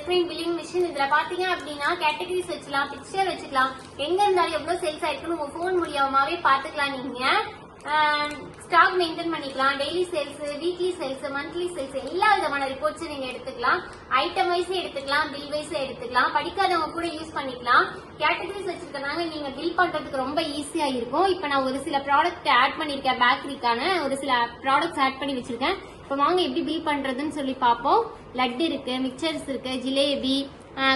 Screen billing machine. இதுல பாத்தீங்க அப்படின்னா கேட்டகரிஸ் வச்சுக்கலாம், பிக்சர் வச்சுக்கலாம், எங்க இருந்தாலும் எவ்வளவு சேல்ஸ் ஆயிருக்குன்னு உங்க போன் மூலியமாவே பாத்துக்கலாம். நீங்க ஸ்டாக் மெயின்டைன் பண்ணிக்கலாம். Daily sales, weekly sales, monthly sales எல்லா விதமான ரிப்போர்ட்ஸும் நீங்க எடுத்துக்கலாம். ஐட்டம் வைஸ் எடுத்துக்கலாம், பில் வைஸ் எடுத்துக்கலாம். படிக்காதவங்க கூட யூஸ் பண்ணிக்கலாம். கேட்டகரிஸ் வச்சிருக்கனால நீங்க பில் பண்றதுக்கு ரொம்ப ஈஸியா இருக்கும். இப்ப நான் ஒரு சில ப்ராடக்ட் ஆட் பண்ணிருக்கேன், பேக்கரிக்கான ஒரு சில ப்ராடக்ட்ஸ் ஆட் பண்ணி வச்சிருக்கேன். இப்ப வாங்க எப்படி பில் பண்றதுன்னு சொல்லி பாப்போம். லட்டு இருக்கு, மிக்சர்ஸ் இருக்கு, ஜிலேபி,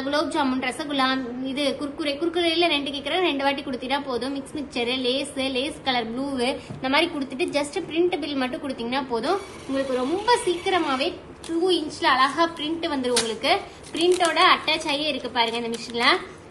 குலோப் ஜாமுன், ரசகுல்லா, இது குர்குரேல 2 கேட்கறேன், 2 வாட்டி கொடுத்தீங்கன்னா போதும். Mix mixture, Lay's colour blue இந்த மாதிரி கொடுத்துட்டு ஜஸ்ட் பிரிண்ட் பில் மட்டும் கொடுத்தீங்கன்னா போதும். உங்களுக்கு ரொம்ப சீக்கிரமாவே 2 இன்ச்ல அழகா பிரிண்ட் வந்துடும். உங்களுக்கு பிரிண்டோட அட்டாச் ஆகியே இருக்கு பாருங்க இந்த மிஷின்ல.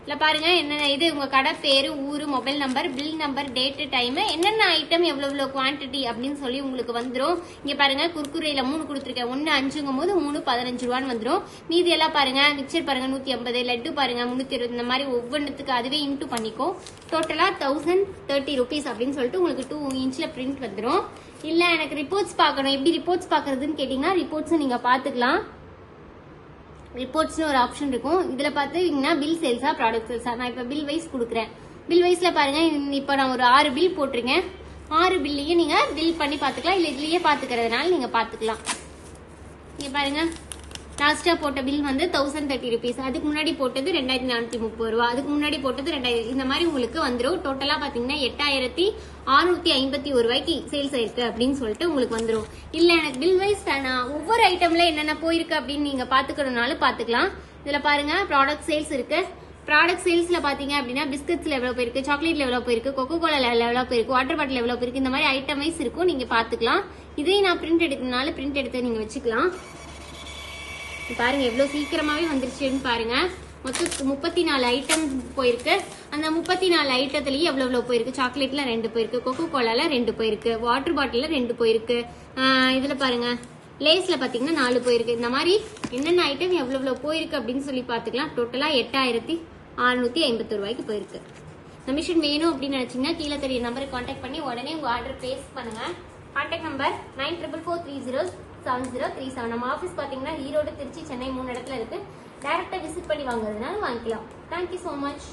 இல்ல பாருங்க என்னென்ன இது உங்க கடை பேரு, ஊரு, mobile number, bill number, date, time, என்னென்ன ஐட்டம் எவ்வளவு குவான்டிட்டி அப்படின்னு சொல்லி உங்களுக்கு வந்துடும். இங்க பாருங்க குர்குரேல 3 கொடுத்துருக்கேன். 1 5ங்கும் போது 3 15 ரூபான்னு வந்துடும். மீதி எல்லாம் பாருங்க மிக்சர் பாருங்க 150, லட்டு பாருங்க 320, இந்த மாதிரி ஒவ்வொன்றுத்துக்கு அதுவே இன்டூ பண்ணிக்கும். டோட்டலா 1030 rupees அப்படின்னு சொல்லிட்டு உங்களுக்கு 2 இன்ச்ல பிரிண்ட் வந்துடும். இல்ல எனக்கு ரிப்போர்ட்ஸ் பார்க்கணும், எப்படி ரிப்போர்ட்ஸ் பாக்குறதுன்னு கேட்டீங்கன்னா ரிப்போர்ட்ஸ் நீங்க பாத்துக்கலாம். ரிப்போர்ட்ஸ்னு ஒரு ஆப்ஷன் இருக்கும். இதுல பாத்தீங்கன்னா பில் சேல்ஸா ப்ராடக்ட் சேல்ஸா. நான் இப்ப பில் வைஸ் கொடுக்குறேன். பில் வைஸ்ல பாருங்க இப்ப நான் ஒரு 6 பில் போட்டிருக்கேன். 6 பில்லையும் நீங்க பில் பண்ணி பாத்துக்கலாம். இல்ல இதுலயே பாத்துக்கிறதுனால நீங்க பாத்துக்கலாம். இங்க பாருங்க லாஸ்டா போட்ட பில் வந்து 1030 rupees. அதுக்கு முன்னாடி போட்டது 2430 ரூபா. அதுக்கு முன்னாடி போட்டது 2000. இந்த மாதிரி உங்களுக்கு வந்துடும். டோட்டலா பாத்தீங்கன்னா 8651 ரூபாய்க்கு சேல்ஸ் ஆயிருக்கு அப்படின்னு சொல்லிட்டு உங்களுக்கு வந்துடும். இல்ல எனக்கு பில் வைஸ் வேணாம், ஒவ்வொரு ஐட்டம்ல என்னென்ன போயிருக்கு அப்படின்னு நீங்க பாத்துக்கணும்னாலும் பாத்துக்கலாம். இதுல பாருங்க ப்ராடக்ட் சேல்ஸ் இருக்கு. ப்ராடக்ட் சேல்ஸ்ல பாத்தீங்க அப்படின்னா பிஸ்கட்ஸ்ல எவ்வளவு போயிருக்கு, சாக்லேட்ல எவ்வளவு போயிருக்கு, கொக்கோ கோலால எவ்வளவு போயிருக்கு, வாட்டர் பாட்டில் எவ்வளவு போயிருக்கு, இந்த மாதிரி ஐட்டம் வைஸ் இருக்கும். நீங்க பாத்துக்கலாம். இதே நான் பிரிண்ட் எடுக்கணும்னாலும் பிரிண்ட் எடுத்து நீங்க வச்சுக்கலாம். பாருங்க எவ்வளவு சீக்கிரமாவே வந்துருச்சுன்னு பாருங்க. மொத்தம் 34 ஐட்டம் போயிருக்கு. அந்த 34 ஐட்டத்துலயும் எவ்வளவு போயிருக்கு. சாக்லேட்ல 2 போயிருக்கு, கொக்கோ கோலால 2 போயிருக்கு, வாட்டர் பாட்டில 2 போயிருக்கு. இதுல பாருங்க லேஸ்ல பாத்தீங்கன்னா 4 போயிருக்கு. இந்த மாதிரி என்னென்ன ஐட்டம் எவ்வளவு போயிருக்கு அப்படின்னு சொல்லி பாத்துக்கலாம். டோட்டலா 8651 ரூபாய்க்கு போயிருக்கு. இந்த மிஷின் வேணும் அப்படின்னு நினைச்சீங்கன்னா கீழே தெரிய நம்பருக்கு கான்டாக்ட் பண்ணி உடனே உங்க ஆர்டர் பிளேஸ் பண்ணுங்க. Contact number 9444307037. நம்ம ஆஃபீஸ் பாத்தீங்கன்னா ஈரோடு, திருச்சி, சென்னை 3 இடத்துல இருக்கு. டைரக்டா விசிட் பண்ணி வாங்குறதுனால வாங்கிக்கலாம். Thank you so much.